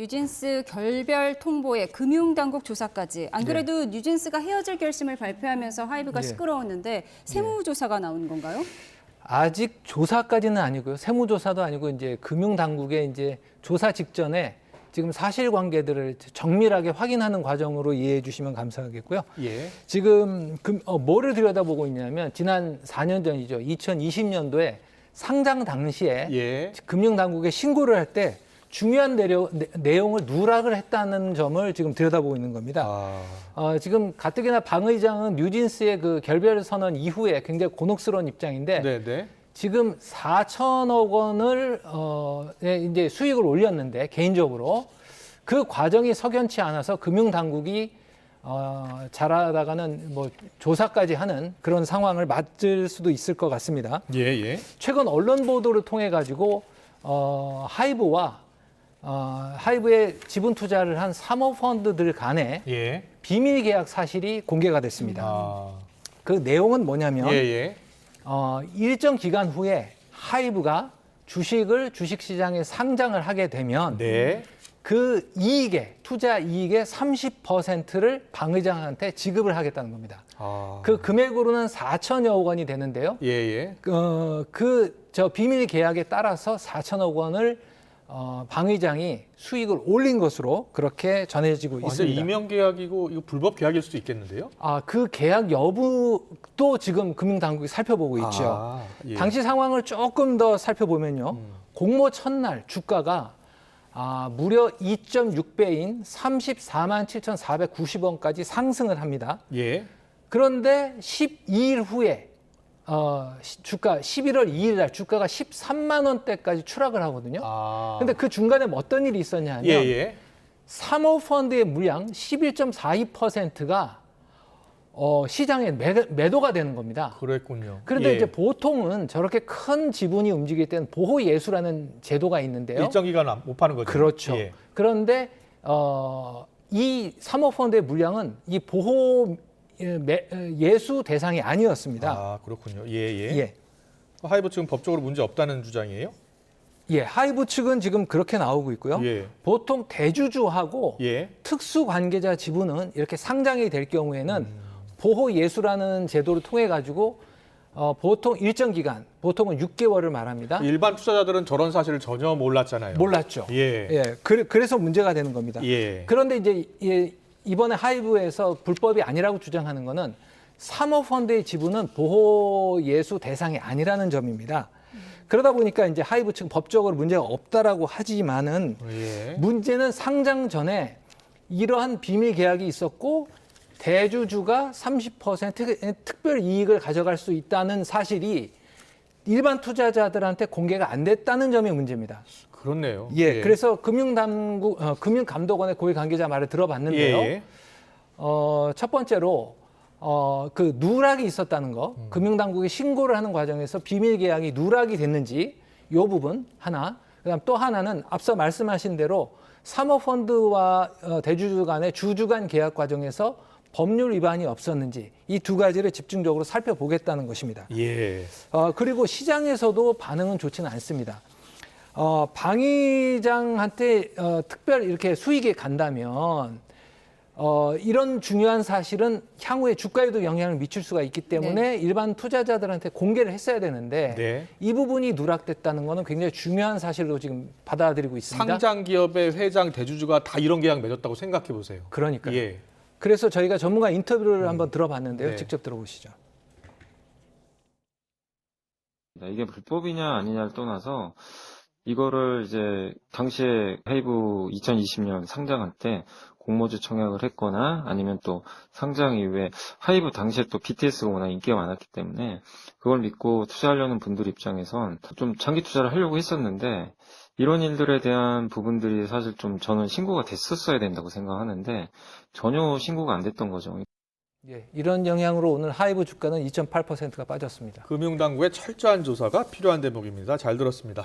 뉴진스 결별 통보에 금융당국 조사까지. 안 그래도 뉴진스가 헤어질 결심을 발표하면서 하이브가 시끄러웠는데 세무조사가 나오는 건가요? 아직 조사까지는 아니고요. 세무조사도 아니고 이제 금융당국의 이제 조사 직전에 지금 사실관계들을 정밀하게 확인하는 과정으로 이해해 주시면 감사하겠고요. 예. 지금 뭐를 들여다보고 있냐면 지난 4년 전이죠. 2020년도에 상장 당시에 예. 금융당국에 신고를 할 때 중요한 내용을 누락을 했다는 점을 지금 들여다보고 있는 겁니다. 지금 가뜩이나 방 의장은 뉴진스의 그 결별 선언 이후에 굉장히 곤혹스러운 입장인데 네네. 지금 4천억 원을 이제 수익을 올렸는데 개인적으로 그 과정이 석연치 않아서 금융당국이 잘하다가는 뭐 조사까지 하는 그런 상황을 맞을 수도 있을 것 같습니다. 예. 최근 언론 보도를 통해 가지고 하이브에 지분 투자를 한 사모펀드들 간의 예. 비밀 계약 사실이 공개가 됐습니다. 그 내용은 뭐냐면 일정 기간 후에 하이브가 주식을 주식시장에 상장을 하게 되면 그 투자 이익의 30%를 방 의장한테 지급을 하겠다는 겁니다. 그 금액으로는 4천여억 원이 되는데요. 저 비밀 계약에 따라서 4천억 원을 방 의장이 수익을 올린 것으로 그렇게 전해지고 있습니다. 이명 계약이고 이거 불법 계약일 수도 있겠는데요? 그 계약 여부도 지금 금융당국이 살펴보고 있죠. 당시 상황을 조금 더 살펴보면요. 공모 첫날 주가가 무려 2.6배인 34만 7,490원까지 상승을 합니다. 그런데 12일 후에 주가 11월 2일 날 주가가 13만 원대까지 추락을 하거든요. 근데 그 중간에 어떤 일이 있었냐면 사모펀드의 물량 11.42%가 시장에 매도가 되는 겁니다. 그랬군요. 그런데 이제 보통은 저렇게 큰 지분이 움직일 때는 보호 예수라는 제도가 있는데요. 일정 기간 못 파는 거죠. 그렇죠. 그런데 이 사모펀드의 물량은 이 보호 예수 대상이 아니었습니다. 그렇군요. 하이브 측은 법적으로 문제 없다는 주장이에요? 하이브 측은 지금 그렇게 나오고 있고요. 보통 대주주하고 특수 관계자 지분은 이렇게 상장이 될 경우에는 보호 예수라는 제도를 통해 가지고 보통 일정 기간, 보통은 6개월을 말합니다. 일반 투자자들은 저런 사실을 전혀 몰랐잖아요. 몰랐죠. 그래서 문제가 되는 겁니다. 그런데 이제 이번에 하이브에서 불법이 아니라고 주장하는 거는 사모펀드의 지분은 보호 예수 대상이 아니라는 점입니다. 그러다 보니까 이제 하이브 측 법적으로 문제가 없다라고 하지만은 문제는 상장 전에 이러한 비밀 계약이 있었고 대주주가 30% 특별 이익을 가져갈 수 있다는 사실이 일반 투자자들한테 공개가 안 됐다는 점이 문제입니다. 그렇네요. 그래서 금융감독원의 고위 관계자 말을 들어봤는데요. 첫 번째로 그 누락이 있었다는 거, 금융당국이 신고를 하는 과정에서 비밀 계약이 누락이 됐는지 이 부분 하나, 그다음 또 하나는 앞서 말씀하신 대로 사모펀드와 대주주 간의 주주 간 계약 과정에서 법률 위반이 없었는지 이 두 가지를 집중적으로 살펴보겠다는 것입니다. 그리고 시장에서도 반응은 좋지는 않습니다. 방 의장한테 특별 이렇게 수익이 간다면 이런 중요한 사실은 향후에 주가에도 영향을 미칠 수가 있기 때문에 일반 투자자들한테 공개를 했어야 되는데 이 부분이 누락됐다는 것은 굉장히 중요한 사실로 지금 받아들이고 있습니다. 상장 기업의 회장, 대주주가 다 이런 계약 맺었다고 생각해 보세요. 그러니까요. 그래서 저희가 전문가 인터뷰를 한번 들어봤는데요. 직접 들어보시죠. 이게 불법이냐 아니냐를 떠나서 이거를 이제 당시에 하이브 2020년 상장할 때 공모주 청약을 했거나 아니면 또 상장 이후에 하이브 당시에 또 BTS가 워낙 인기가 많았기 때문에 그걸 믿고 투자하려는 분들 입장에선 좀 장기 투자를 하려고 했었는데 이런 일들에 대한 부분들이 사실 좀 저는 신고가 됐었어야 된다고 생각하는데 전혀 신고가 안 됐던 거죠. 이런 영향으로 오늘 하이브 주가는 2.8%가 빠졌습니다. 금융당국의 철저한 조사가 필요한 대목입니다. 잘 들었습니다.